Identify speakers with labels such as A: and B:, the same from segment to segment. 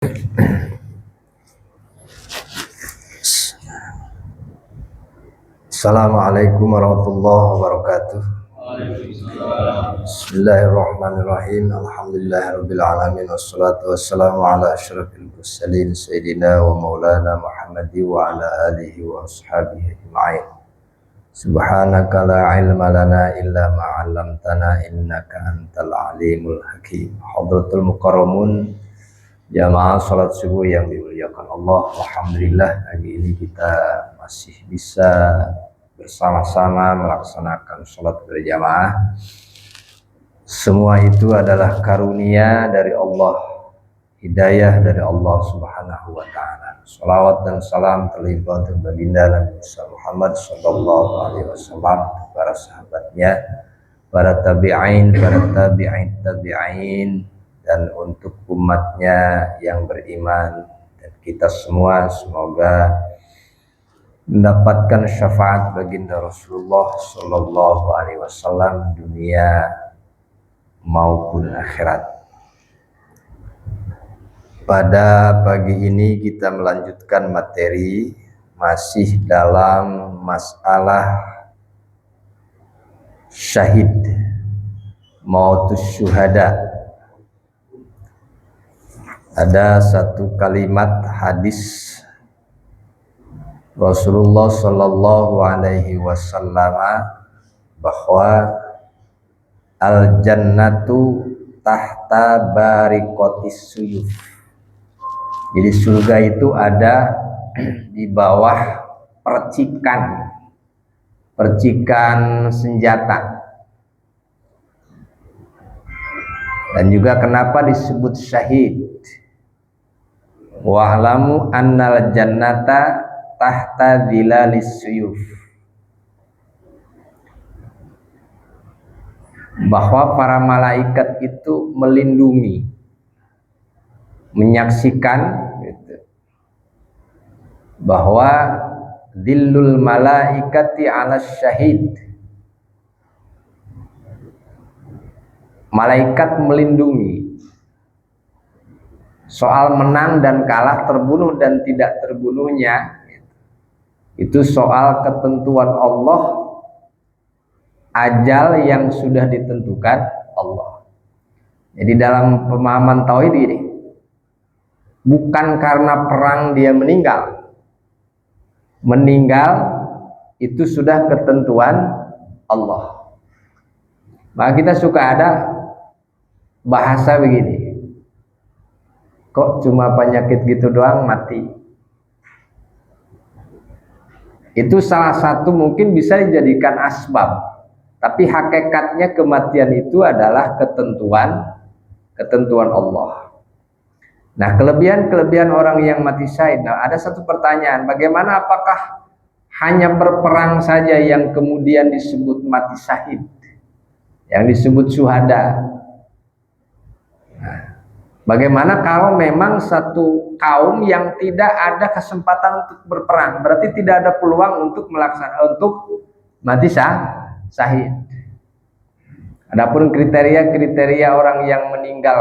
A: Assalamualaikum warahmatullahi wabarakatuh. Bismillahirrahmanirrahim. Alhamdulillahirabbil alamin wassalatu wassalamu ala asyrafil mursalin sayyidina wa maulana Muhammadi wa ala alihi wa ashabihi ajma'in. Subhanaka la ilma lana illa ma 'allamtana innaka antal alimul hakim. Hadratul mukarramun, jamaah salat subuh yang dimuliakan Allah, alhamdulillah pagi ini kita masih bisa bersama-sama melaksanakan salat berjamaah. Semua itu adalah karunia dari Allah, hidayah dari Allah Subhanahu wa taala. Shalawat dan salam terlimpah untuk baginda Nabi Muhammad sallallahu alaihi wasallam, para sahabatnya, para tabi'in, tabi'in, dan untuk umatnya yang beriman, dan kita semua semoga mendapatkan syafaat baginda Rasulullah sallallahu alaihi wasallam dunia maupun akhirat. Pada pagi ini kita melanjutkan materi masih dalam masalah syahid, mautus syuhada. Ada satu kalimat hadis Rasulullah sallallahu alaihi wasallam bahwa al jannatu tahta barikotis suyuf. Jadi surga itu ada di bawah percikan senjata. Dan juga kenapa disebut syahid? Wa'lamu annal jannata tahta dhilalis suyuf. Bahwa para malaikat itu melindungi, menyaksikan gitu, bahwa dhillul malaikati 'ala syahid. Malaikat melindungi soal menang dan kalah, terbunuh dan tidak terbunuhnya, itu soal ketentuan Allah, ajal yang sudah ditentukan Allah. Jadi dalam pemahaman tauhid ini, bukan karena perang dia meninggal itu sudah ketentuan Allah. Maka kita suka ada bahasa begini, kok cuma penyakit gitu doang mati. Itu salah satu mungkin bisa dijadikan asbab, tapi hakikatnya kematian itu adalah ketentuan Allah. Nah, kelebihan orang yang mati syahid. Nah, ada satu pertanyaan, bagaimana, apakah hanya berperang saja yang kemudian disebut mati syahid, yang disebut syuhada? Nah, bagaimana kalau memang satu kaum yang tidak ada kesempatan untuk berperang, berarti tidak ada peluang untuk mati syahid. Adapun kriteria orang yang meninggal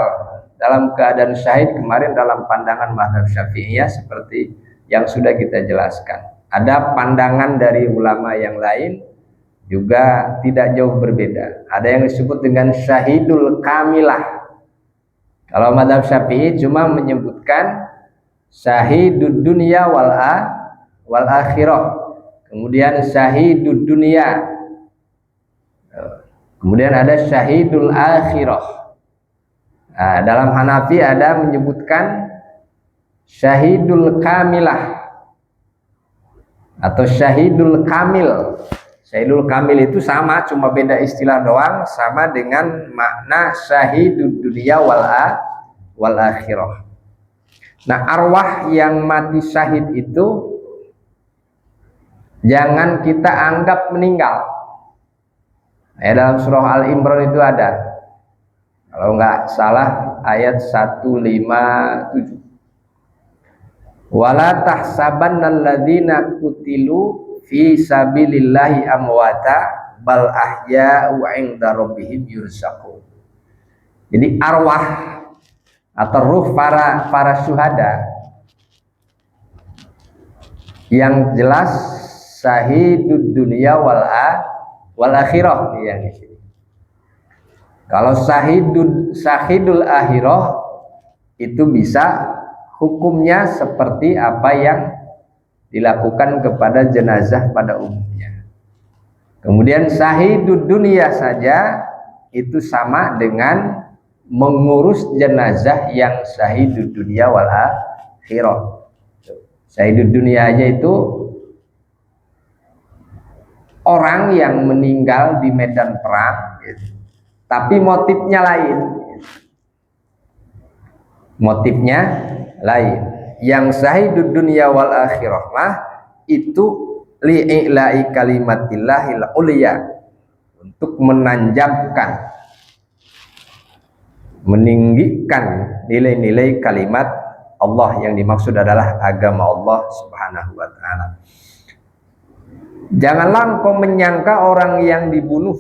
A: dalam keadaan syahid kemarin dalam pandangan mazhab Syafi'iyah seperti yang sudah kita jelaskan. Ada pandangan dari ulama yang lain juga tidak jauh berbeda. Ada yang disebut dengan syahidul kamilah. Kalau mazhab Syafi'i cuma menyebutkan syahidud dunya wal akhirah. Kemudian syahidud dunya. Kemudian ada syahidul akhirah. Nah, dalam Hanafi ada menyebutkan syahidul kamilah atau syahidul kamil. Syahidul kamil itu sama, cuma beda istilah doang, sama dengan makna syahidud dunya wal akhirah. Nah, arwah yang mati syahid itu jangan kita anggap meninggal. Dalam surah Al-Imran itu ada, kalau nggak salah ayat 157. Wala tahsabannal ladzina qutilu fi sabilillahi amwata bal ahya'u 'inda rabbihim yurzaqun. Jadi arwah atau ruh para syuhada. Yang jelas syahidud dunia wal akhirah yang di sini. Kalau syahidul akhirah itu bisa hukumnya seperti apa yang dilakukan kepada jenazah pada umumnya. Kemudian syahidud dunia saja itu sama dengan mengurus jenazah yang syahidud dunia wal akhirah. Syahidud dunia aja itu orang yang meninggal di medan perang, gitu. Tapi motifnya lain. Motifnya lain. Yang syahidud dunia wal akhirah mah itu li'ila'i kalimatillahil uliya, untuk menanjabkan, meninggikan nilai-nilai kalimat Allah. Yang dimaksud adalah agama Allah Subhanahu wa ta'ala. Janganlah engkau menyangka orang yang dibunuh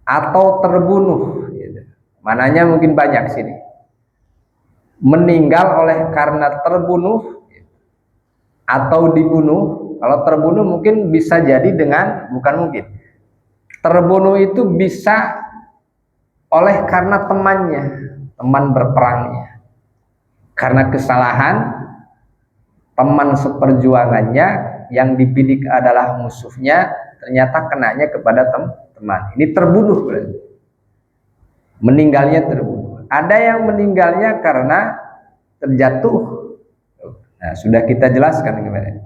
A: atau terbunuh, gitu. Mananya mungkin banyak sini. Meninggal oleh karena terbunuh atau dibunuh. Kalau terbunuh mungkin bisa jadi dengan, bukan mungkin. Terbunuh itu bisa oleh karena temannya, teman berperangnya. Karena kesalahan teman seperjuangannya yang dibidik adalah musuhnya, ternyata kenanya kepada teman. Ini terbunuh berarti. Meninggalnya terbunuh. Ada yang meninggalnya karena terjatuh. Nah, sudah kita jelaskan gimana.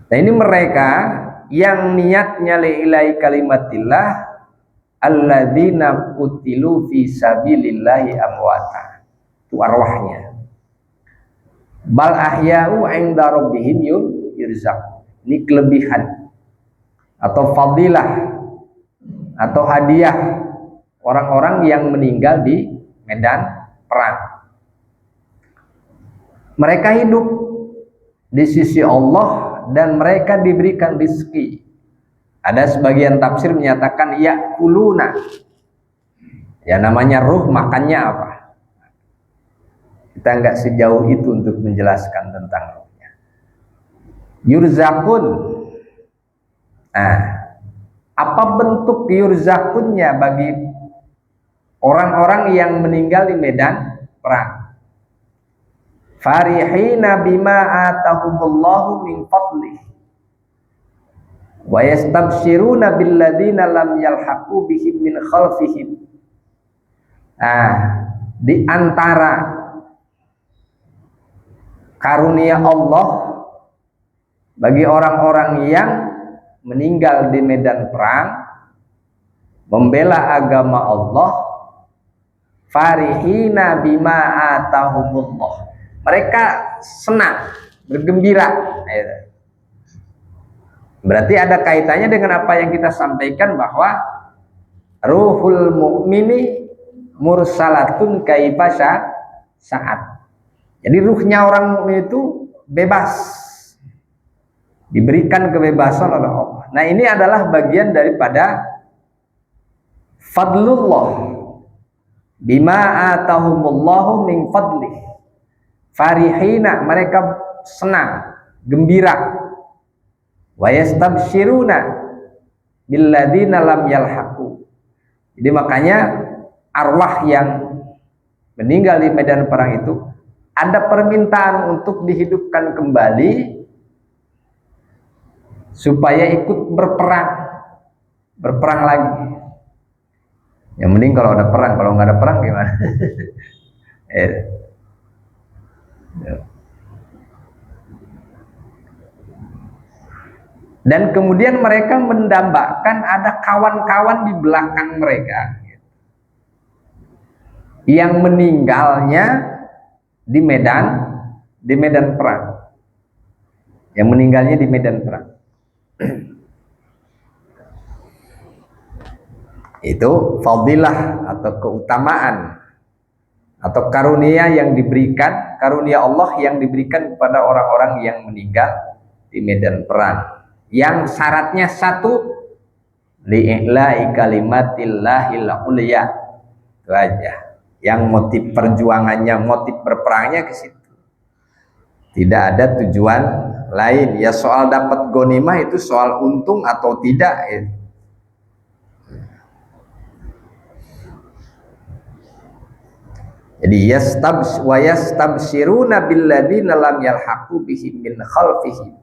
A: Nah, ini mereka yang niatnya li'ilahi kalimatillah alladzina qutilu fi sabilillahi amwata. Itu arwahnya. Bal ahya'u 'inda rabbihim yurzaq. Ini kelebihan atau fadilah atau hadiah orang-orang yang meninggal di medan perang. Mereka hidup di sisi Allah dan mereka diberikan rezeki. Ada sebagian tafsir menyatakan ya'kuluna. Ya, namanya ruh makannya apa? Kita nggak sejauh itu untuk menjelaskan tentang ruhnya. Yurzakun. Nah, apa bentuk yurzakunnya bagi orang-orang yang meninggal di medan perang? Farihina bima atahumullahu min fadlih wa yastabshiruna billadzina lam yalhaqu bihim min khalfihim. Nah, di antara karunia Allah bagi orang-orang yang meninggal di medan perang membela agama Allah, farihina bima atahumullah, mereka senang, bergembira. Berarti ada kaitannya dengan apa yang kita sampaikan bahwa ruhul mu'mini mursalatun kaifasya saat. Jadi ruhnya orang mukmin itu bebas, diberikan kebebasan oleh Allah. Nah, ini adalah bagian daripada fadlullah bima atahumullahu min fadlih. Farihina, mereka senang, gembira. Wa yastabshiruna billadzina lam yalhaqu. Jadi makanya arwah yang meninggal di medan perang itu ada permintaan untuk dihidupkan kembali supaya ikut berperang lagi. Yang mending kalau ada perang, kalau nggak ada perang gimana? Dan kemudian mereka mendambakan ada kawan-kawan di belakang mereka yang meninggalnya di medan perang, yang meninggalnya di medan perang. Itu fadilah atau keutamaan atau karunia yang diberikan, karunia Allah yang diberikan kepada orang-orang yang meninggal di medan perang, yang syaratnya satu, li'ila'i kalimatillahil uliya. Itu aja. yang motif perjuangannya, motif berperangnya ke situ. Tidak ada tujuan lain. Ya soal dapat ghanimah itu soal untung atau tidak ya. Jadi yastabshiruna billadzina lam yalhaqu bihim min khalfihim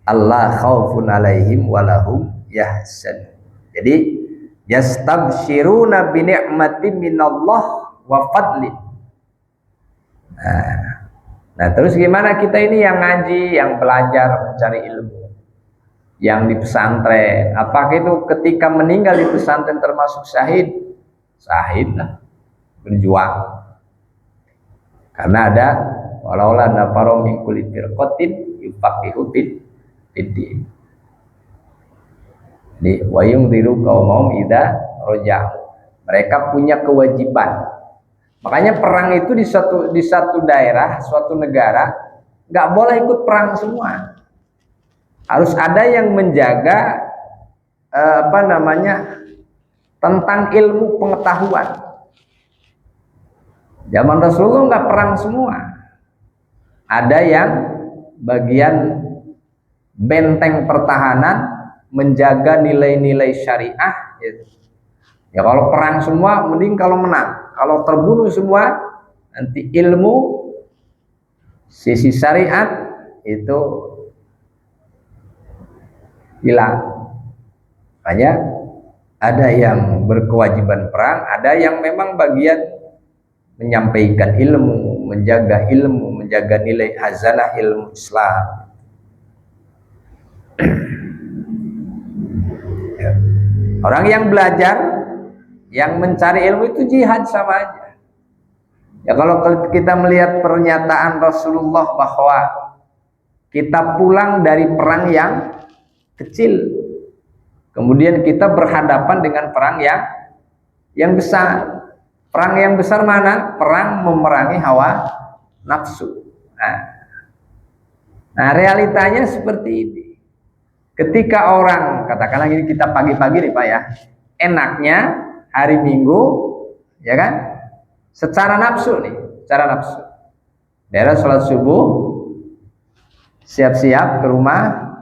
A: alla khaufun alaihim walahum yahzanun. Jadi yastabshiruna bi ni'matin minallah wa fadlin. Nah, terus gimana kita ini yang ngaji, yang belajar mencari ilmu, yang di pesantren, apakah itu ketika meninggal di pesantren termasuk syahid? Syahid lah, berjuang. Karena ada walaula nafaru min kulli firqatin yufaqihu fiddin. Di wa yunziru qaumahum idza raja'u. Mereka punya kewajiban. Makanya perang itu di satu daerah, suatu negara nggak boleh ikut perang semua. Harus ada yang menjaga tentang ilmu pengetahuan. Zaman Rasulullah nggak perang semua. Ada yang bagian benteng pertahanan menjaga nilai-nilai syariah. Gitu. Ya kalau perang semua, mending kalau menang. Kalau terbunuh semua, nanti ilmu sisi syariat itu hilang. Makanya ada yang berkewajiban perang, ada yang memang bagian menyampaikan ilmu, menjaga nilai hazanah ilmu Islam. Orang yang belajar, yang mencari ilmu itu jihad sama aja. Ya kalau kita melihat pernyataan Rasulullah bahwa kita pulang dari perang yang kecil, kemudian kita berhadapan dengan perang yang besar. Perang yang besar mana? Perang memerangi hawa nafsu. Nah, realitanya seperti ini. Ketika orang, katakanlah ini kita pagi-pagi nih Pak ya, enaknya hari Minggu, ya kan? Secara nafsu nih, secara nafsu. Daerah sholat subuh, siap-siap ke rumah,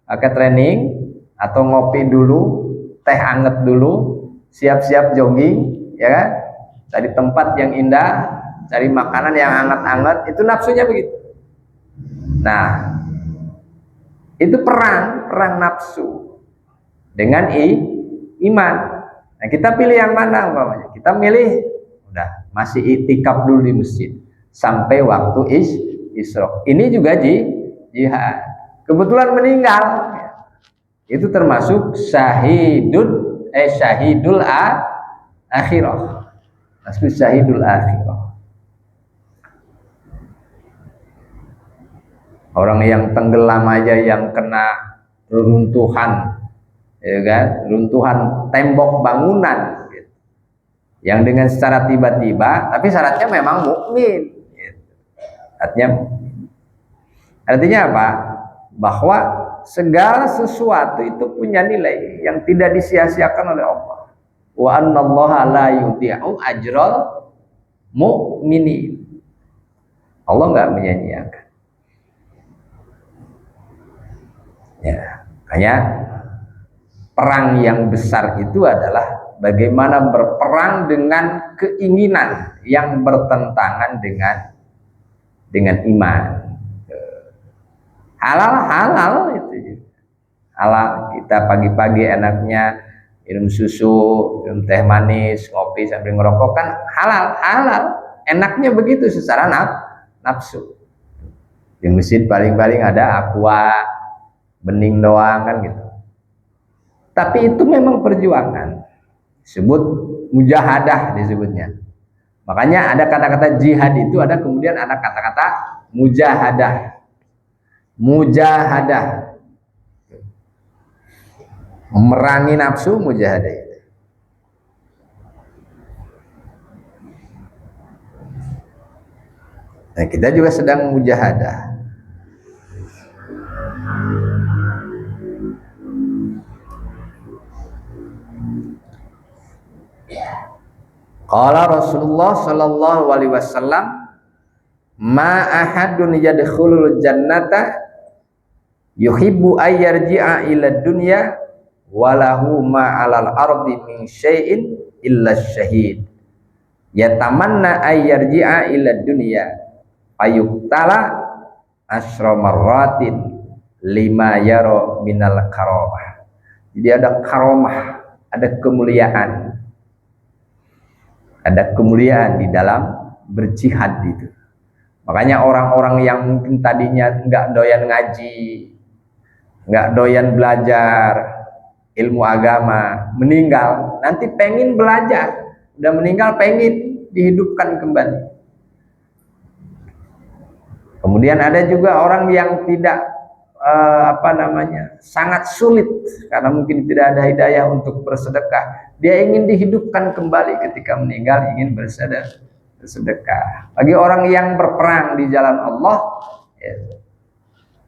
A: ke training, atau ngopi dulu, teh anget dulu, siap-siap jogging, ya kan? Cari tempat yang indah, cari makanan yang hangat-hangat, itu nafsunya begitu. Nah, itu perang nafsu dengan iman. Nah, kita pilih yang mana umpamanya? Kita milih udah masih itikaf dulu di masjid sampai waktu isyraq. Ini juga jihad. Kebetulan meninggal. Itu termasuk syahidul akhirah. Masuk syahidul akhirah. Orang yang tenggelam aja yang kena runtuhan, ya kan? Runtuhan tembok bangunan, gitu. Yang dengan secara tiba-tiba, tapi syaratnya memang mukmin. Gitu. Artinya apa? Bahwa segala sesuatu itu punya nilai yang tidak disia-siakan oleh Allah. Wa annallaha la yudhi'u ajral mu'minin. Allah nggak menyia-nyiakan. Ya, makanya perang yang besar itu adalah bagaimana berperang dengan keinginan yang bertentangan dengan iman. Halal itu. Halal, kita pagi-pagi enaknya minum susu, minum teh manis, ngopi sambil ngerokok kan halal. Enaknya begitu secara nafsu. Di masjid paling-paling ada aqua, bening doang kan gitu. Tapi itu memang perjuangan. Disebut mujahadah disebutnya. Makanya ada kata-kata jihad itu, ada kemudian ada kata-kata mujahadah. Mujahadah. Memerangi nafsu, mujahadah itu. Nah, kita juga sedang mujahadah. Qala Rasulullah sallallahu alaihi wasallam, ma ahadun yadkhulul jannata yuhibbu ayyarji'a ila dunya walahu ma 'alal ardi min syai'in illa syahid yatamanna ayyarji'a ila dunya fayuqtala asyra marratin lima yara minal karamah. Jadi ada karamah, ada kemuliaan di dalam berjihad itu. Makanya orang-orang yang mungkin tadinya nggak doyan ngaji, nggak doyan belajar ilmu agama, meninggal nanti pengen belajar, udah meninggal pengen dihidupkan kembali. Kemudian ada juga orang yang tidak sangat sulit karena mungkin tidak ada hidayah untuk bersedekah, dia ingin dihidupkan kembali ketika meninggal, ingin bersedekah. Bagi orang yang berperang di jalan Allah, ya,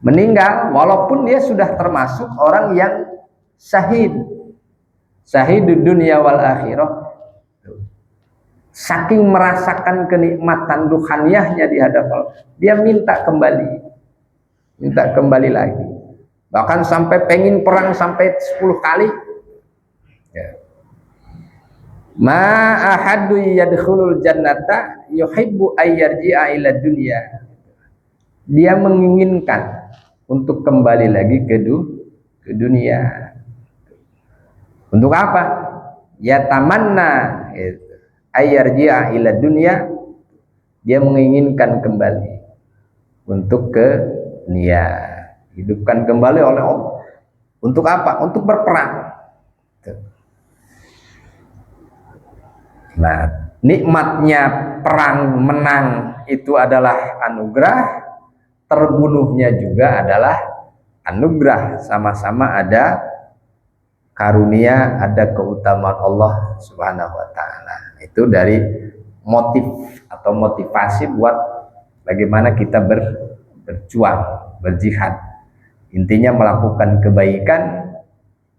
A: meninggal walaupun dia sudah termasuk orang yang syahid di dunia wal akhirah, saking merasakan kenikmatan ruhaniyahnya di hadapan Allah, dia minta kembali lagi, bahkan sampai pengen perang sampai 10 kali. Ya. Ma ahadu yadkhulul jannata yuhibbu ayyarji'a ila dunya. Dia menginginkan untuk kembali lagi ke dunia. Untuk apa? Ya tamanna ayyarji'a ila dunya. Dia menginginkan kembali untuk ke dunia, hidupkan kembali oleh Allah. Untuk apa? Untuk berperang. Nah, nikmatnya perang menang itu adalah anugerah, terbunuhnya juga adalah anugerah, sama-sama ada karunia, ada keutamaan Allah Subhanahu wa taala. Itu dari motif atau motivasi buat bagaimana kita berjuang, berjihad. Intinya melakukan kebaikan.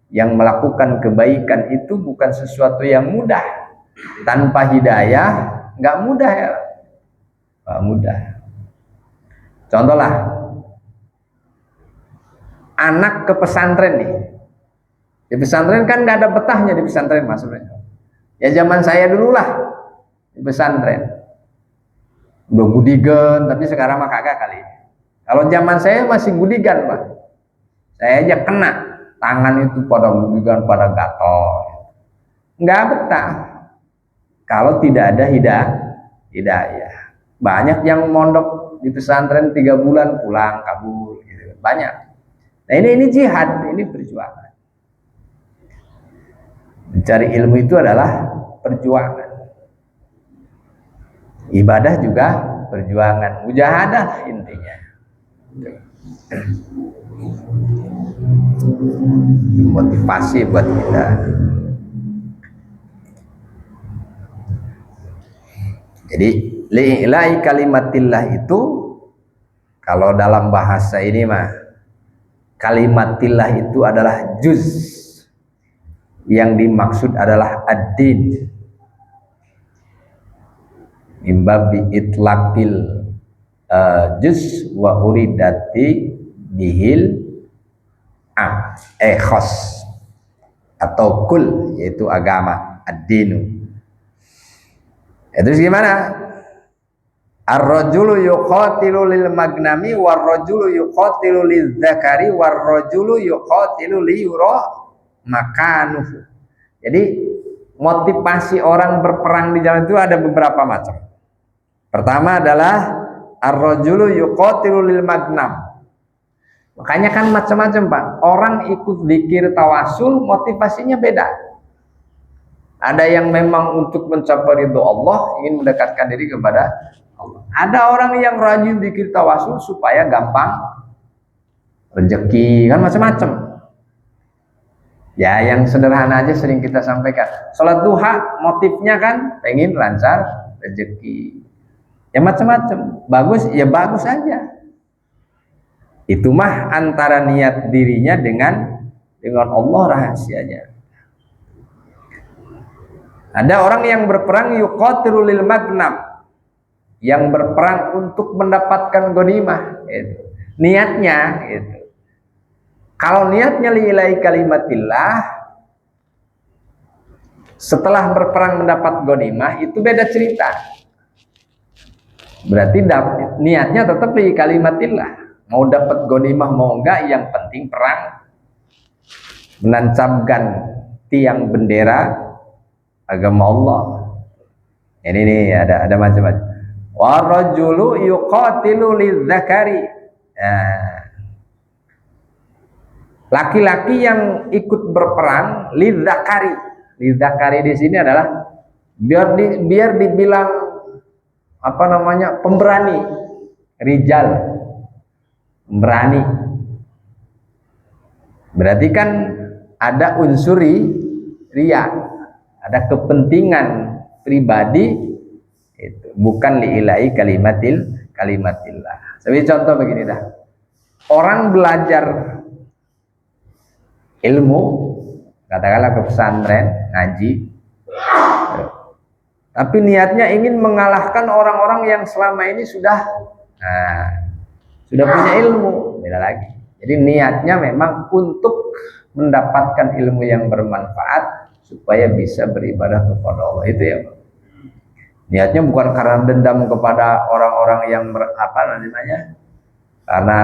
A: Yang melakukan kebaikan itu bukan sesuatu yang mudah. Tanpa hidayah nggak mudah ya, nggak mudah. Contohlah, anak ke pesantren nih. Di pesantren kan nggak ada betahnya di pesantren maksudnya. Ya zaman saya dulu lah di pesantren. Udah gudigan, tapi sekarang mah kagak kali. Kalau zaman saya masih gudigan, Pak. Saya aja kena tangan itu pada gudigan, pada gatal. Nggak betah kalau tidak ada hidayah. Banyak yang mondok di pesantren 3 bulan pulang kabur gitu. Banyak. Nah ini jihad, ini perjuangan. Mencari ilmu itu adalah perjuangan. Ibadah juga perjuangan, mujahadah intinya. Motivasi buat kita. Jadi li'ilai kalimatillah itu kalau dalam bahasa ini mah kalimatillah itu adalah juz, yang dimaksud adalah ad-din imbabi itlaqil juz wa uridati bihil khos atau kul, yaitu agama, ad-dinu. Terus gimana? Ar-rajulu yuqatilu lil magnami war-rajulu yuqatilu lil dzakari war-rajulu yuqatilu li yura makanuhu. Jadi motivasi orang berperang di jalan itu ada beberapa macam. Pertama adalah ar-rajulu yuqatilu lil magnam. Makanya kan macam-macam, Pak. Orang ikut zikir tawasul motivasinya beda. Ada yang memang untuk mencapai ridho Allah, ingin mendekatkan diri kepada Allah. Ada orang yang rajin zikir tawasul supaya gampang rezeki, kan macam-macam. Ya yang sederhana aja sering kita sampaikan. Sholat duha motifnya kan pengen lancar rezeki. Ya macam-macam. Bagus, ya bagus aja. Itu mah antara niat dirinya dengan Allah rahasianya. Ada orang yang berperang yuqatilu lil magnam, yang berperang untuk mendapatkan ghanimah, gitu. Niatnya gitu. Kalau niatnya lillahi kalimatillah, setelah berperang mendapat ghanimah itu beda cerita. Berarti niatnya tetap lillahi kalimatillah. Mau dapat ghanimah mau enggak, yang penting perang, menancapkan tiang bendera agama Allah. Ini nih ada macam-macam. Wa rajulu yuqatilu lidzakari. Laki-laki yang ikut berperang lidzakari. Lidzakari di sini adalah biar dibilang apa namanya? Pemberani. Rijal. Pemberani. Berarti kan ada unsur riya, ada kepentingan pribadi, itu bukan lillahi kalimatillah. Sebagai contoh begini dah, orang belajar ilmu, katakanlah ke pesantren ngaji, tapi niatnya ingin mengalahkan orang-orang yang selama ini sudah punya ilmu, beda lagi. Jadi niatnya memang untuk mendapatkan ilmu yang bermanfaat supaya bisa beribadah kepada Allah, itu ya. Niatnya bukan karena dendam kepada orang-orang yang karena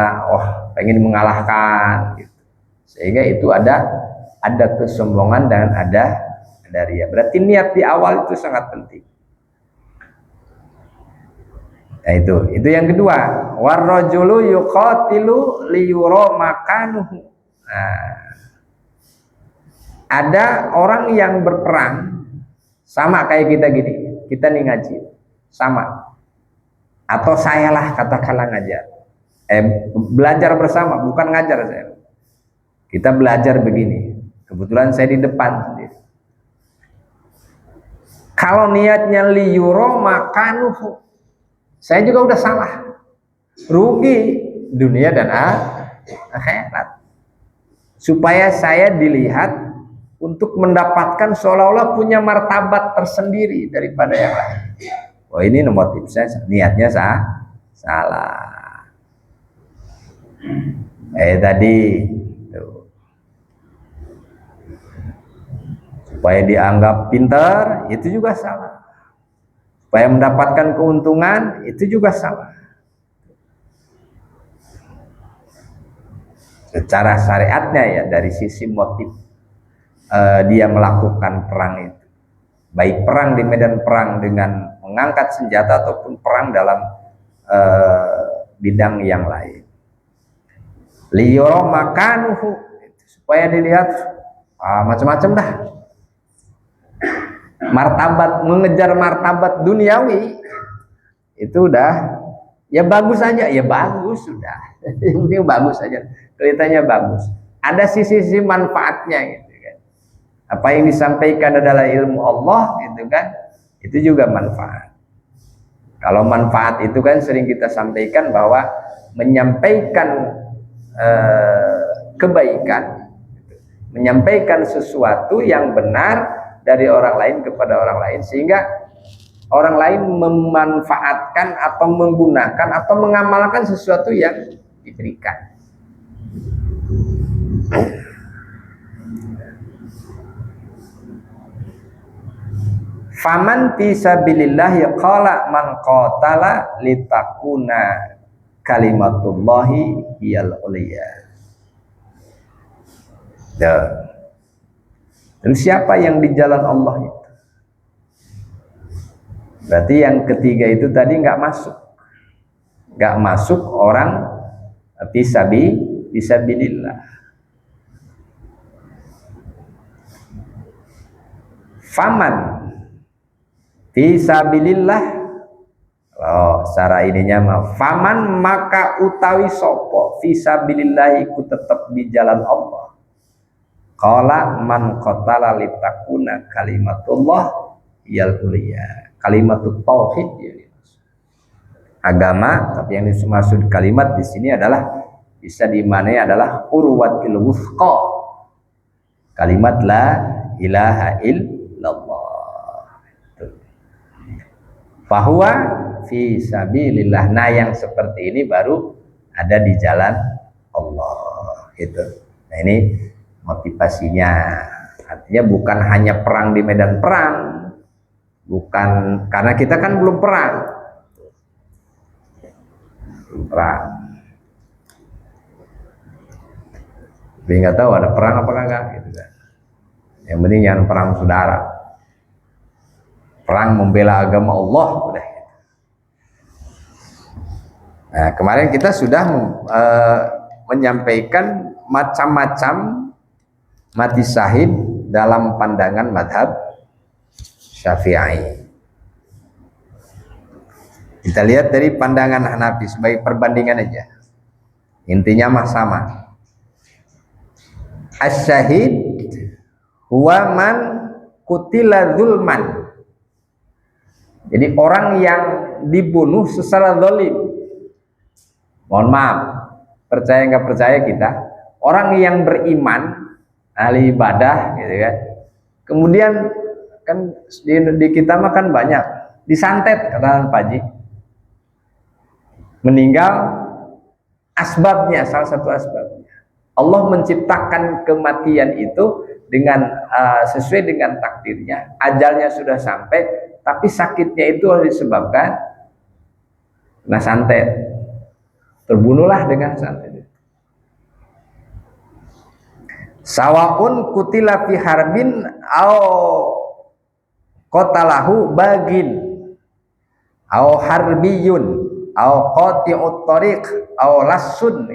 A: pengen mengalahkan gitu. Sehingga itu ada kesombongan dan ada riya. Berarti niat di awal itu sangat penting. Nah, itu yang kedua, warrajulu yuqatilu liyura makanuhu. Ada orang yang berperang sama kayak kita gini, kita nih ngaji sama, atau sayalah katakanlah ngajar, belajar bersama, bukan ngajar saya. Kita belajar begini, kebetulan saya di depan sendiri. Kalau niatnya liyura makanuhu, saya juga udah salah, rugi dunia dan akhirat. Supaya saya dilihat untuk mendapatkan seolah-olah punya martabat tersendiri daripada yang lain. Oh, ini motif saya, niatnya salah. Tadi tuh. Supaya dianggap pintar, itu juga salah. Supaya mendapatkan keuntungan, itu juga salah. Secara syariatnya ya, dari sisi motif dia melakukan perang itu, baik perang di medan perang dengan mengangkat senjata ataupun perang dalam bidang yang lain. Liyura makanuhu, supaya dilihat macam-macam dah. Martabat, mengejar martabat duniawi itu udah ya bagus aja, ya bagus sudah. Yang penting bagus aja, kelihatannya bagus. Ada sisi-sisi manfaatnya gitu kan. Apa yang disampaikan adalah ilmu Allah gitu kan, itu juga manfaat. Kalau manfaat itu kan sering kita sampaikan bahwa menyampaikan kebaikan, menyampaikan sesuatu yang benar dari orang lain kepada orang lain, sehingga orang lain memanfaatkan atau menggunakan atau mengamalkan sesuatu yang diberikan. Faman fisabilillah qala man qatala litakuna kalimatullahi hiyal ulya. Dan siapa yang di jalan Allah itu? Berarti yang ketiga itu tadi nggak masuk orang fisabilillah. Faman fisabilillah, secara ininya mah faman maka utawi sopo fisabilillah iku tetap di jalan Allah. Qala man qatala litakuna kalimatullah yal ulya. Kalimatut tauhid ya. Agama, tapi yang dimaksud kalimat di sini adalah bisa dimaknai adalah urwatil wuthqa. Kalimat la ilaha illallah. fahuwa fi sabilillah. Nah, yang seperti ini baru ada di jalan Allah gitu. Nah, ini motivasinya. Artinya bukan hanya perang di medan perang, bukan, karena kita kan belum perang. Tapi nggak tahu ada perang apa enggak gitu kan. Yang penting jangan perang saudara. Perang membela agama Allah udah. Nah, kemarin kita sudah menyampaikan macam-macam mati syahid dalam pandangan madhab Syafi'i. Kita lihat dari pandangan Hanafi sebagai perbandingan aja. Intinya mah sama. As-syahid huwa man kutila zulman. Jadi orang yang dibunuh secara zalim. Mohon maaf, percaya nggak percaya kita, orang yang beriman, ahli ibadah gitu kan. Kemudian kan di kita mah kan banyak disantet kata Pak Haji. Meninggal, asbabnya, salah satu asbabnya Allah menciptakan kematian itu dengan sesuai dengan takdirnya. Ajalnya sudah sampai, tapi sakitnya itu harus disebabkan kena santet. Terbunuhlah dengan santet. Sawaun kutila fi harbin au qatalahu bagin au harbiyun au qati'ut tariq au lassun.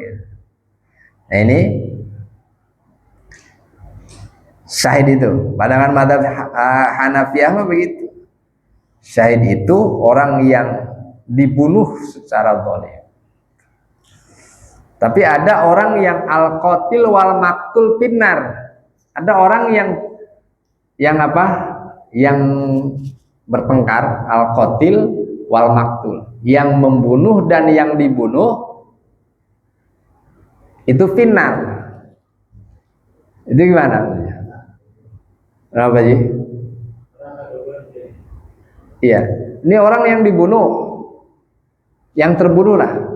A: Nah, ini syahid itu pandangan madzhab Hanafiyah mah begitu. Syahid itu orang yang dibunuh secara zalim. Tapi ada orang yang al-qatil wal maktul finnar. Ada orang yang apa? Yang bertengkar, al-qatil wal maktul. Yang membunuh dan yang dibunuh itu finnar. Itu gimana? Kenapa sih? Iya, ini orang yang dibunuh, yang terbunuh lah.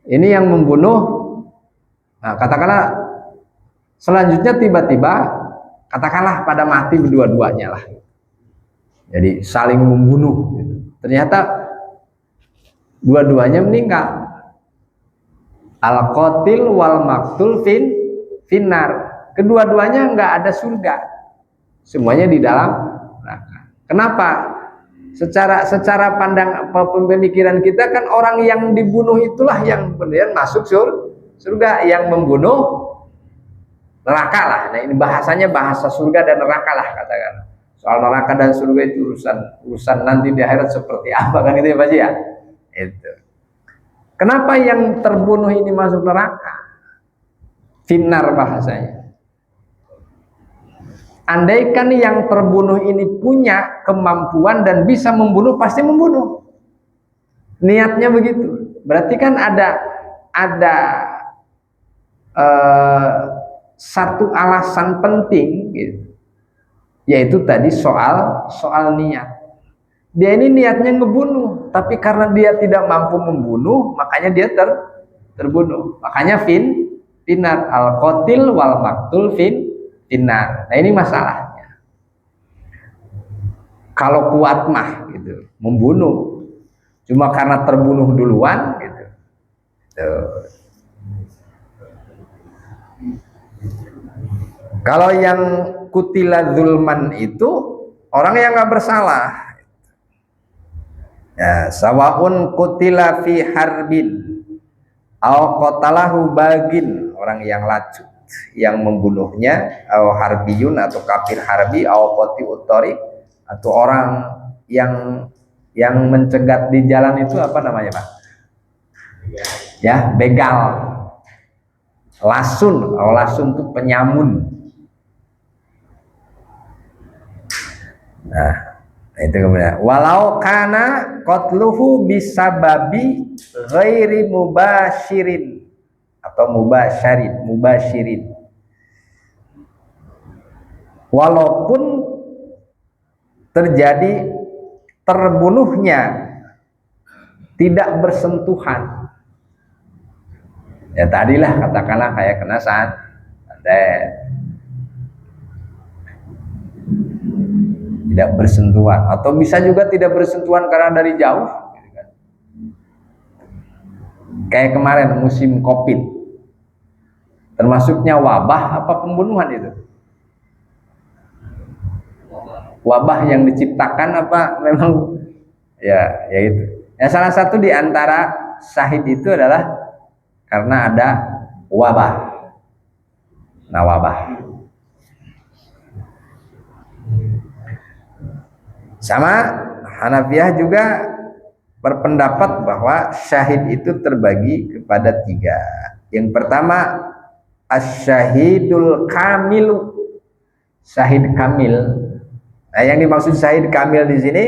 A: Ini yang membunuh. Nah, katakanlah selanjutnya tiba-tiba, katakanlah pada mati berdua-duanya lah. Jadi saling membunuh. Gitu. Ternyata dua-duanya meninggal. Al-qatil wal maktul finnar. Kedua-duanya nggak ada surga. Semuanya di dalam neraka. Kenapa? Secara pandang pemikiran kita kan orang yang dibunuh itulah yang kemudian masuk surga, yang membunuh neraka lah. Nah, ini bahasanya bahasa surga dan neraka lah katakan. Soal neraka dan surga itu urusan nanti di akhirat seperti apa kan itu ya Pak Ji ya? Itu. Kenapa yang terbunuh ini masuk neraka? Finnar bahasanya. Andaikan yang terbunuh ini punya kemampuan dan bisa membunuh, pasti membunuh. Niatnya begitu. Berarti kan ada satu alasan penting, gitu. Yaitu tadi soal niat. Dia ini niatnya ngebunuh, tapi karena dia tidak mampu membunuh, makanya dia terbunuh. Makanya finnar al-qatil wal maktul finnar. Nah, ini masalahnya. Kalau kuat mah gitu, membunuh. Cuma karena terbunuh duluan gitu. Kalau yang kutila zulman itu orang yang nggak bersalah. Ya, sawaun kutila fi harbin au qatalahu bagin, orang yang lacut, yang membunuhnya, au harbiyun atau kafir harbi, au qati'ut thariq, atau orang yang mencegat di jalan itu apa namanya Pak? Ya, begal. Lasun, lasun itu penyamun. Nah, itu kemudian walau kana qatluhu bisababi ghairi mubasyirin atau mubasyirin, walaupun terjadi terbunuhnya tidak bersentuhan. Ya tadilah katakanlah kayak kena santet, tidak bersentuhan, atau bisa juga tidak bersentuhan karena dari jauh, kayak kemarin musim COVID, termasuknya wabah apa pembunuhan itu? Wabah yang diciptakan apa memang ya itu. Ya salah satu di antara syahid itu adalah karena ada wabah. Nah, wabah. Sama Hanafiyah juga berpendapat bahwa syahid itu terbagi kepada 3. Yang pertama asyahidul kamilu, syahid kamil. Nah, yang dimaksud syahid kamil di sini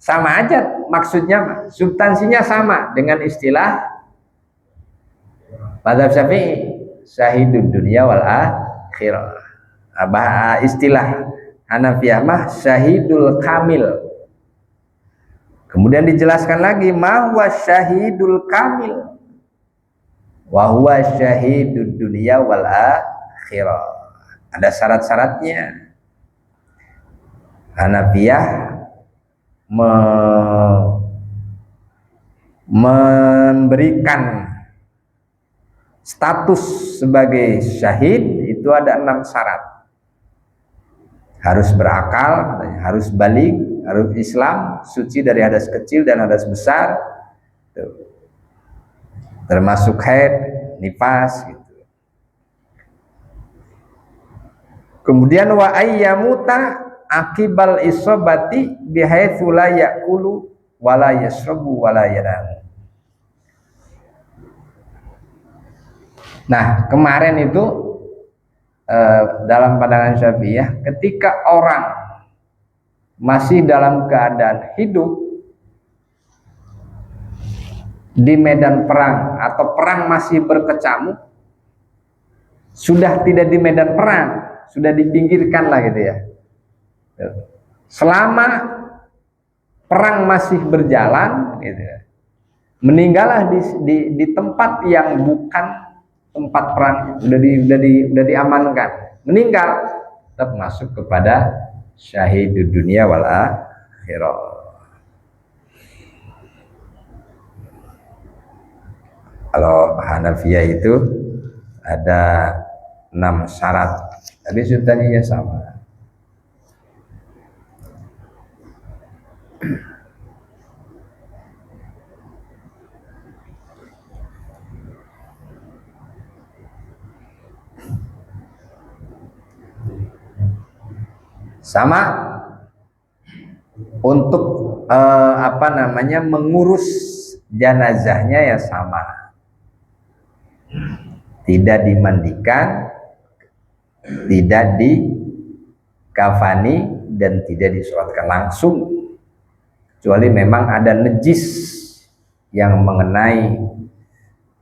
A: sama aja maksudnya, substansinya sama dengan istilah mazhab Syafi'i, syahidud dunya wal akhirah. Istilah Hanafiyah mah syahidul kamil. Kemudian dijelaskan lagi ma huwa syahidul kamil wa huwa syahidud dunya wal akhirah. Ada syarat-syaratnya. Hanafiyah memberikan status sebagai syahid itu ada 6 syarat. Harus berakal, harus balik, harus Islam, suci dari hadas kecil dan hadas besar, termasuk haid, nifas gitu. Kemudian wa ayyamuta akibal isobati bihaitsu la yaqulu wala yashrabu wala yanam. Nah, kemarin itu dalam pandangan Syafi'iyah, ketika orang masih dalam keadaan hidup di medan perang atau perang masih berkecamuk, sudah tidak di medan perang, sudah dipinggirkan lah gitu ya. Selama perang masih berjalan, gitu ya, meninggallah di tempat yang bukan tempat perang, udah diamankan, meninggal, tetap masuk kepada syahidud dunya wal akhirah. Kalau Hanafiyah itu ada 6 syarat, tapi substansinya sama. Sama untuk mengurus jenazahnya ya sama, tidak dimandikan, tidak dikafani, dan tidak disolatkan langsung, kecuali memang ada najis yang mengenai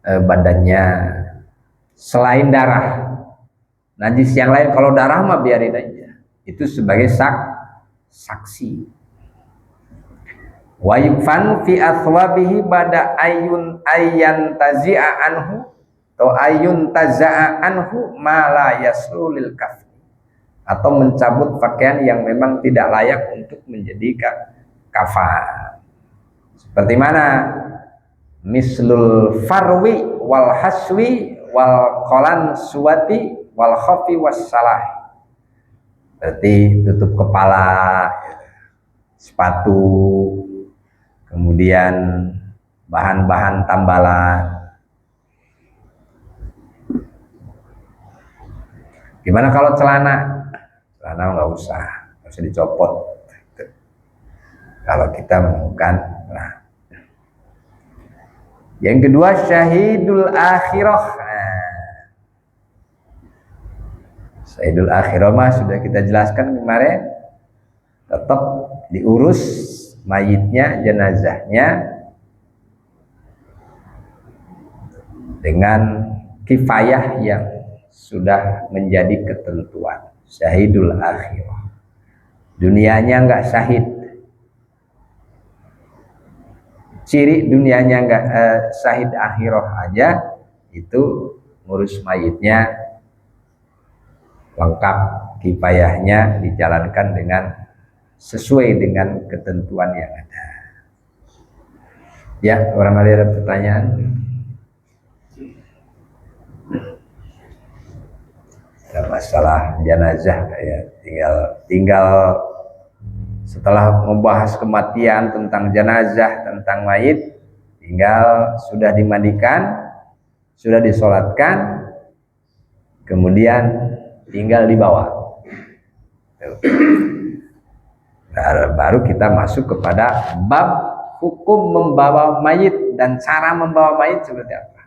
A: badannya selain darah. Najis yang lain, kalau darah mah biarin aja, itu sebagai saksi. Wa yukfan fi athwabihi bada ayyan tazi'a anhu atau ayun taza'a anhu ma la yaslu lil kafn, atau mencabut pakaian yang memang tidak layak untuk menjadi kafan. Seperti mana? Mislul farwi wal haswi wal qalan suwati wal khafi was salah. Berarti tutup kepala, sepatu, kemudian bahan-bahan tambalan. Gimana kalau celana? Celana nggak usah dicopot. Kalau kita menemukan. Nah. Yang kedua syahidul akhirah. Syahidul akhirah mah sudah kita jelaskan kemarin, tetap diurus mayitnya, jenazahnya dengan kifayah yang sudah menjadi ketentuan. Syahidul akhirah, dunianya enggak syahid, ciri dunianya enggak syahid akhirah aja, itu ngurus mayitnya lengkap, kifayahnya dijalankan dengan sesuai dengan ketentuan yang ada. Ya, orang ada pertanyaan? Ada masalah jenazah ya, tinggal setelah membahas kematian, tentang jenazah, tentang mayit, tinggal sudah dimandikan, sudah disolatkan, kemudian tinggal dibawa. Nah, baru kita masuk kepada bab hukum membawa mayit dan cara membawa mayit seperti apa.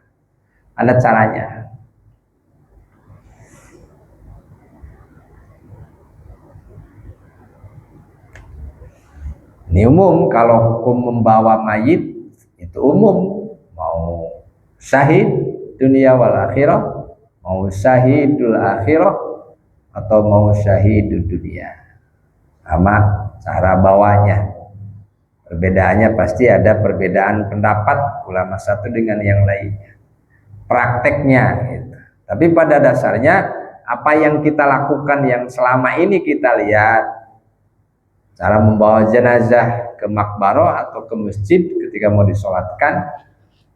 A: Ada caranya. Ini umum, kalau hukum membawa mayit itu umum, mau syahid dunia wal akhirah, mau syahidul akhirah, atau mau syahidul dunia, sama cara bawanya. Perbedaannya pasti ada perbedaan pendapat ulama satu dengan yang lainnya, prakteknya gitu. Tapi pada dasarnya apa yang kita lakukan, yang selama ini kita lihat, cara membawa jenazah ke makbarah atau ke masjid ketika mau disolatkan,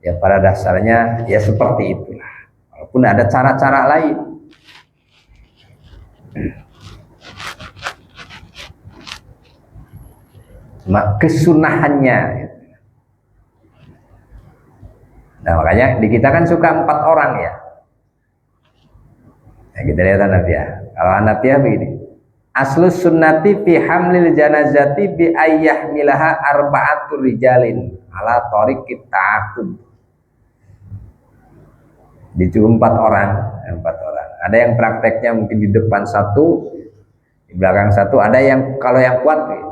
A: ya pada dasarnya ya seperti itulah, walaupun ada cara-cara lain. Cuma kesunahannya. Nah makanya di kita kan suka 4 orang ya. Nah, kita lihat Hanafiah. Kalau Hanafiah begini, aslus sunnati fi hamlil janazati bi ayyah milaha arba'atur rijalin ala tariqit ta'aqub. Cukup 4 orang, 4 orang. Ada yang prakteknya mungkin di depan 1, di belakang 1. Ada yang kalau yang kuat gitu.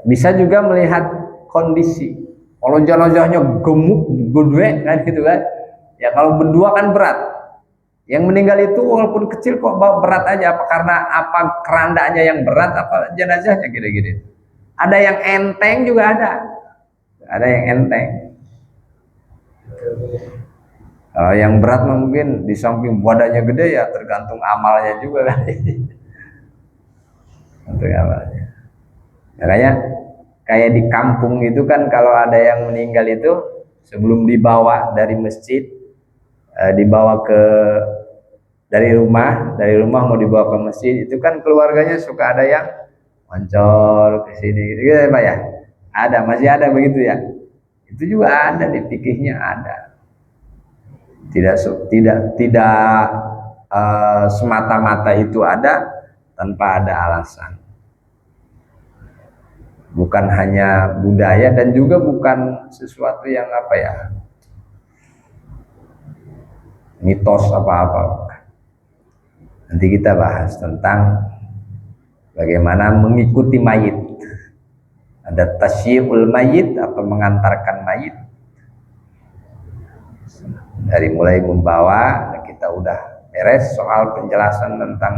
A: Bisa juga melihat kondisi. Kalau jenazahnya gemuk, gede kan gitu kan. Ya kalau berdua kan berat. Yang meninggal itu walaupun kecil kok berat aja, apa karena apa kerandanya yang berat, apa jenazahnya gede-gede. Ada yang enteng juga ada. Ada yang enteng. Kalau yang berat mungkin di samping badannya gede ya tergantung amalnya juga kan. Tergantung amalnya. Makanya kayak di kampung itu kan kalau ada yang meninggal itu sebelum dibawa dari masjid, dibawa ke dari rumah mau dibawa ke masjid, itu kan keluarganya suka ada yang moncor ke sini gitu ya Pak ya. Ada, masih ada begitu ya. Itu juga ada di fikihnya ada. Tidak semata-mata itu ada tanpa ada alasan. Bukan hanya budaya dan juga bukan sesuatu yang apa ya, mitos apa-apa. Nanti kita bahas tentang bagaimana mengikuti mayit. Ada tasyi'ul mayit atau mengantarkan mayit. Dari mulai membawa, kita udah beres soal penjelasan tentang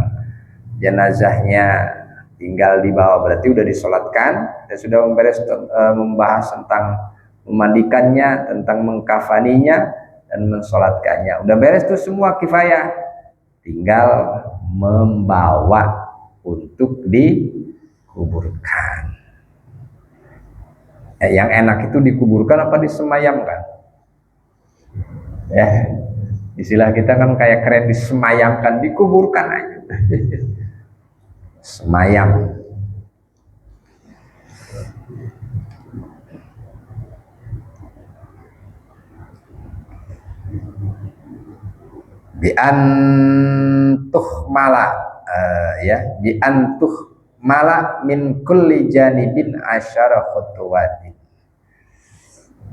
A: jenazahnya, tinggal dibawa berarti udah disolatkan. Kita sudah membahas tentang memandikannya, tentang mengkafaninya dan mensolatkannya. Udah beres tuh semua kifayah. Tinggal membawa untuk dikuburkan. Yang enak itu dikuburkan apa disemayamkan? Ya, istilah kita kan kayak keren, disemayamkan, dikuburkan aja. Semayam. Bi'antuh mala, ya, bi'antuh mala min kulli janibin asyara khutuwatin.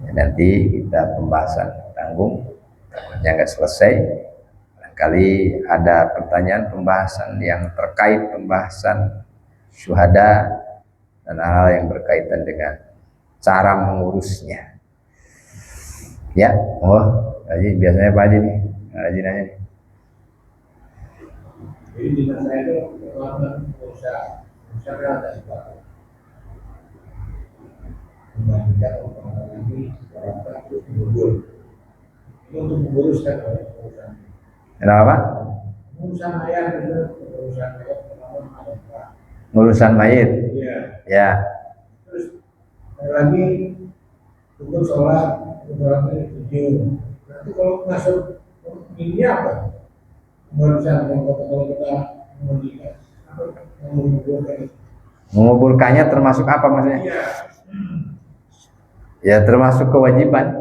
A: Ya, nanti kita pembahasan tanggung, takutnya nggak selesai. Barangkali ada pertanyaan pembahasan yang terkait pembahasan syuhada dan hal-hal yang berkaitan dengan cara mengurusnya. Ya, Haji biasanya Pak Haji nih, Haji nanya nih.
B: Jadi di masa itu usaha ada Membandingkan orang ini orang terus mundur. Ini untuk menguruskan urusan.
A: Kenapa?
B: Urusan ayat itu, urusan ayat pertama ada.
A: Urusan mayit.
B: Iya.
A: Ya.
B: Terus lagi untuk sholat ini tujuh. Nanti kalau masuk ini apa? Urusan yang kalau kita mengumpulkan apa?
A: Mengumpulkannya termasuk apa maksudnya?
B: Iya.
A: Ya termasuk kewajiban.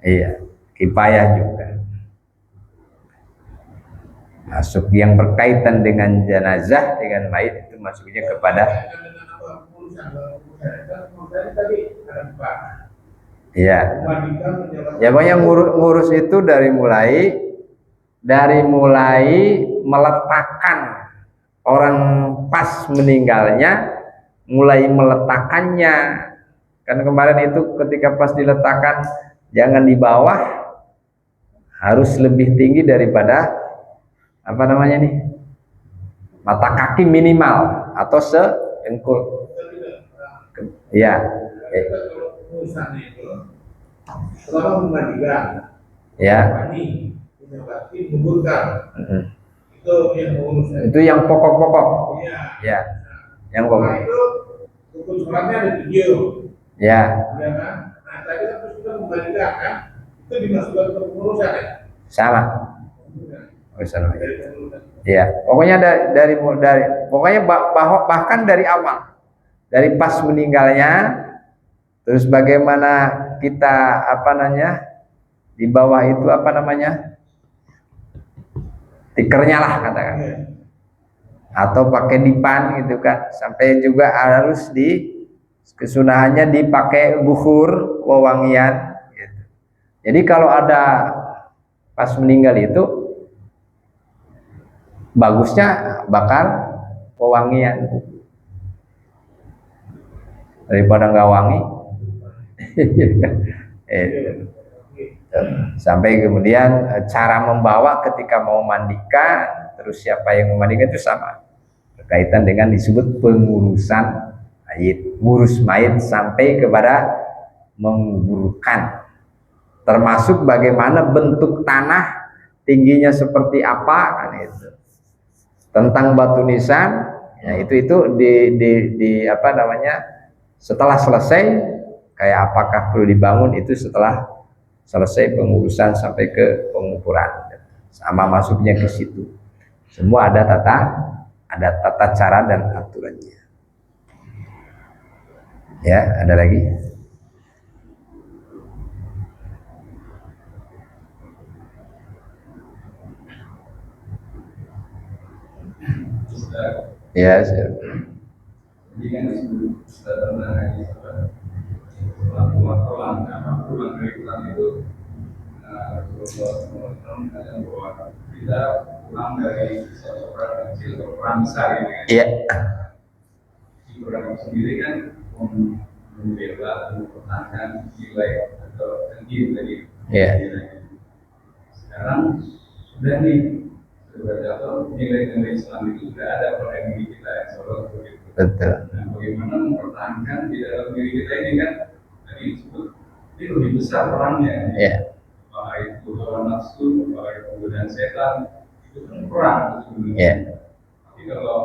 A: Iya, kifayah juga. Masuk yang berkaitan dengan jenazah, dengan mayit itu masuknya kepada. Iya. Ya pokoknya ngurus itu dari mulai meletakkan orang pas meninggalnya, mulai meletakkannya. Kan kemarin itu ketika pas diletakkan jangan di bawah, harus lebih tinggi daripada apa namanya nih, mata kaki minimal atau seengkul. Iya.
B: Kalau memandikan,
A: ya. Itu yang pokok-pokok. Ya. Yang pokok.
B: Itu hukum sholatnya ada video.
A: Ya.
B: Ya kan? Nah, tadi kan terus kita memandikan kan? Itu dimasukkan ke pengurusan ya?
A: Sama. Ya. Pokoknya dari pokoknya bahkan dari awal. Dari pas meninggalnya, terus bagaimana kita di bawah itu tikernya lah katakan, atau pakai dipan gitu kan, sampai juga harus kesunahannya dipakai bukhur wewangian gitu. Jadi kalau ada pas meninggal itu bagusnya bakar wewangian daripada nggak wangi. Sampai kemudian cara membawa ketika mau mandikan, terus siapa yang memandikan itu sama, berkaitan dengan disebut pengurusan mayit, ngurus mayit sampai kepada menguburkan, termasuk bagaimana bentuk tanah, tingginya seperti apa kan itu, tentang batu nisan ya, itu di setelah selesai, kayak apakah perlu dibangun itu setelah selesai pengurusan sampai ke pengukuran, sama masuknya ke situ. Semua ada tata cara dan aturannya. Ya, ada lagi? Ya, siap.
C: Jadi kan sudah pernah lagi pulang dari pulang itu mengatakan bahwa kita pulang dari suatu perang kecil ke perang besar ini kan.
A: Iya.
C: Di perang sendiri kan membela, mempertahankan nilai atau tinggi dari.
A: Iya.
C: Sekarang sudah nih nilai-nilai Islam itu sudah ada pada diri kita yang selalu begitu.
A: Betul.
C: Nah, bagaimana mempertahankan di dalam diri kita ini kan tadi disebut ini lebih besar perangnya.
A: Iya.
C: Apakah itu hawa nafsu, apakah itu godaan setan, itu kan perang sebenarnya.
A: Iya.
C: Tapi kalau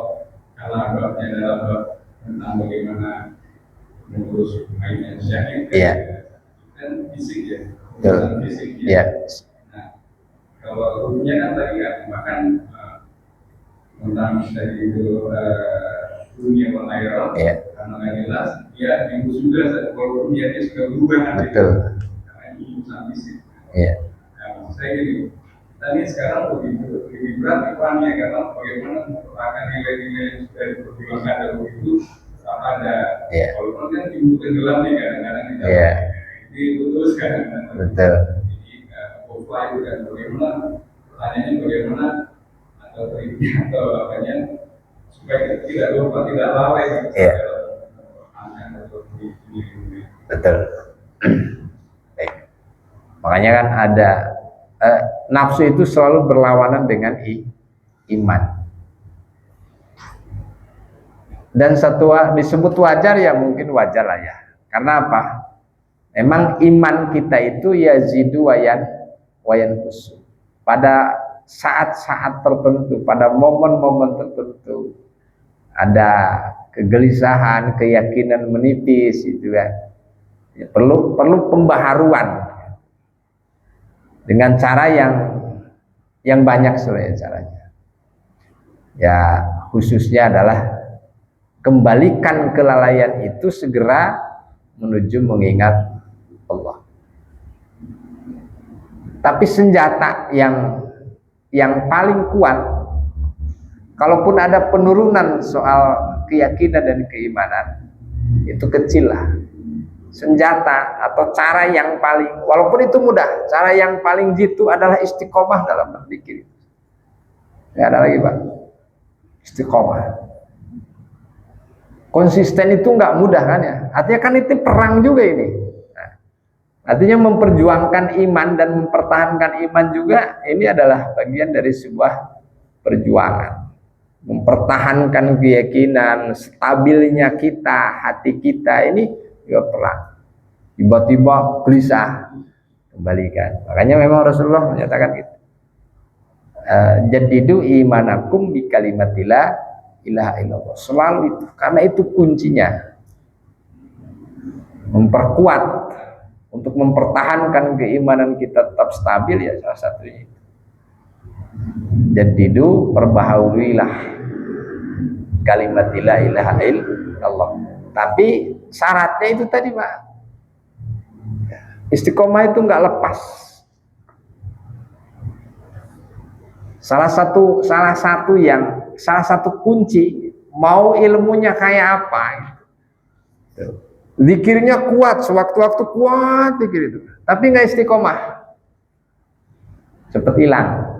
C: babnya adalah bab tentang bagaimana mengurus mainan syahid,
A: Iya.
C: kan fisik ya.
A: Betul.
C: Fisik ya.
A: Iya.
C: Kalau ruhnya kan tadi ya, bahkan tentang dari itu dunia pengairan, karena nggak jelas, ya minggu sudah kalau ruhnya dia sudah berubah nanti.
A: Betul.
C: Karena ini urusan fisik.
A: Iya.
C: Nah, maksud saya gini, tadi sekarang lebih berat ikhwannya karena bagaimana mempertahankan nilai-nilai yang sudah diperjuangkan dahulu itu tetap ada. Walaupun kan timbul tenggelam nih kadang-kadang kita. Ini terus kadang-kadang.
A: Betul.
C: Offline itu kan bagaimana, pertanyaannya bagaimana atau apanya supaya kita tidak lupa, tidak lalai
A: betul. Baik. Makanya kan ada nafsu itu selalu berlawanan dengan iman, dan disebut wajar ya, mungkin wajar lah ya, Karena apa? Memang iman kita itu yazidu wayan kusu. Pada saat-saat tertentu, pada momen-momen tertentu, ada kegelisahan, keyakinan menipis, itu kan. Ya, perlu pembaharuan dengan cara yang banyak sebenarnya caranya. Ya, khususnya adalah kembalikan kelalaian itu segera menuju mengingat Allah. Tapi senjata yang paling kuat, kalaupun ada penurunan soal keyakinan dan keimanan, itu kecil lah. Senjata atau cara yang paling, walaupun itu mudah, cara yang paling jitu adalah istiqomah dalam berzikir. Nggak ada lagi, Pak. Istiqomah. Konsisten itu nggak mudah kan ya. Artinya kan itu perang juga ini. Nah, artinya memperjuangkan iman dan mempertahankan iman juga, ini adalah bagian dari sebuah perjuangan. Mempertahankan keyakinan, stabilnya kita, hati kita, ini juga perang. Tiba-tiba gelisah, kembalikan. Makanya memang Rasulullah menyatakan gitu. Jadidu imanakum bi kalimatillah ilaha illallah. Selalu itu, karena itu kuncinya. Memperkuat untuk mempertahankan keimanan kita tetap stabil, ya salah satunya. Jadidu, perbaharuilah kalimatillah ilaha illallah. Tapi syaratnya itu tadi, Pak. Istiqomah itu nggak lepas. Salah satu kunci, mau ilmunya kayak apa, zikirnya kuat, sewaktu-waktu kuat zikir itu, tapi nggak istiqomah, cepet hilang.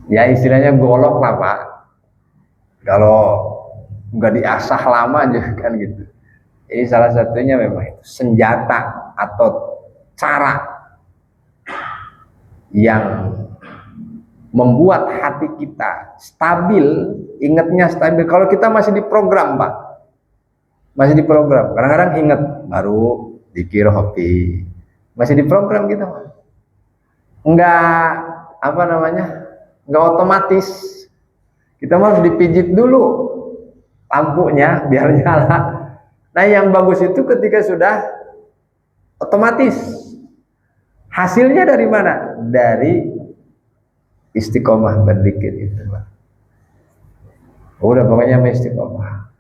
A: Ya istilahnya golok lah, Pak. Kalau nggak diasah lama aja kan gitu. Jadi salah satunya memang itu senjata atau cara yang membuat hati kita stabil, ingatnya stabil. Kalau kita masih diprogram, Pak, masih diprogram. Kadang-kadang ingat baru dikira hobi, masih diprogram kita, Pak. Enggak enggak otomatis. Kita harus dipijit dulu lampunya biar nyala. Nah, yang bagus itu ketika sudah otomatis. Hasilnya dari mana? Dari istiqomah berzikir itu, Pak. Udah pokoknya istiqomah.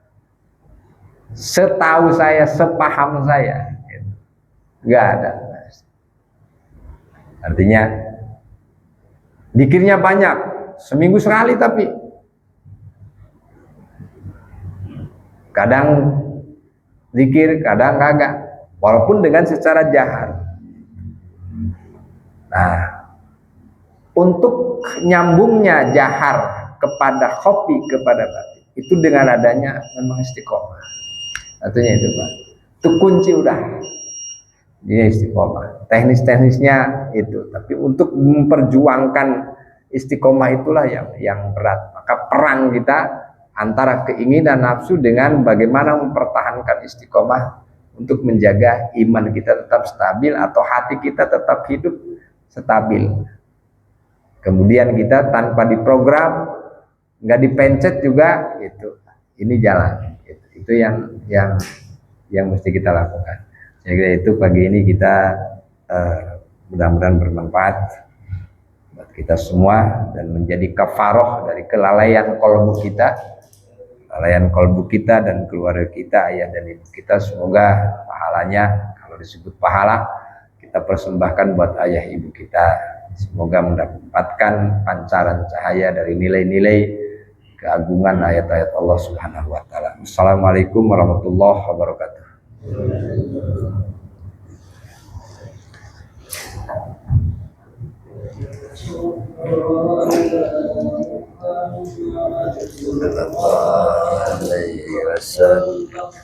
A: Setahu saya, sepaham saya, nggak ada. Artinya zikirnya banyak, seminggu sekali, tapi kadang zikir, kadang kagak, walaupun dengan secara jahar. Nah, untuk nyambungnya jahar kepada khofi, kepada batin, itu dengan adanya memang istiqomah. Artinya itu, Pak. Itu kunci udah. Dia istiqomah. Teknis-teknisnya itu. Tapi untuk memperjuangkan istiqomah itulah yang berat. Maka perang kita antara keinginan nafsu dengan bagaimana mempertahankan istiqomah untuk menjaga iman kita tetap stabil atau hati kita tetap hidup stabil. Kemudian kita tanpa diprogram, nggak dipencet juga, gitu. Ini jalan. Itu yang mesti kita lakukan. Saya kira itu pagi ini kita mudah-mudahan bermanfaat buat kita semua dan menjadi kafaroh dari kelalaian kolbu kita, kelalaian kolbu kita dan keluarga kita, ayah dan ibu kita. Semoga pahalanya, kalau disebut pahala, kita persembahkan buat ayah ibu kita. Semoga mendapatkan pancaran cahaya dari nilai-nilai keagungan ayat-ayat Allah Subhanahu wa taala. Assalamualaikum warahmatullahi wabarakatuh. Sallallahu alaihi wasallam.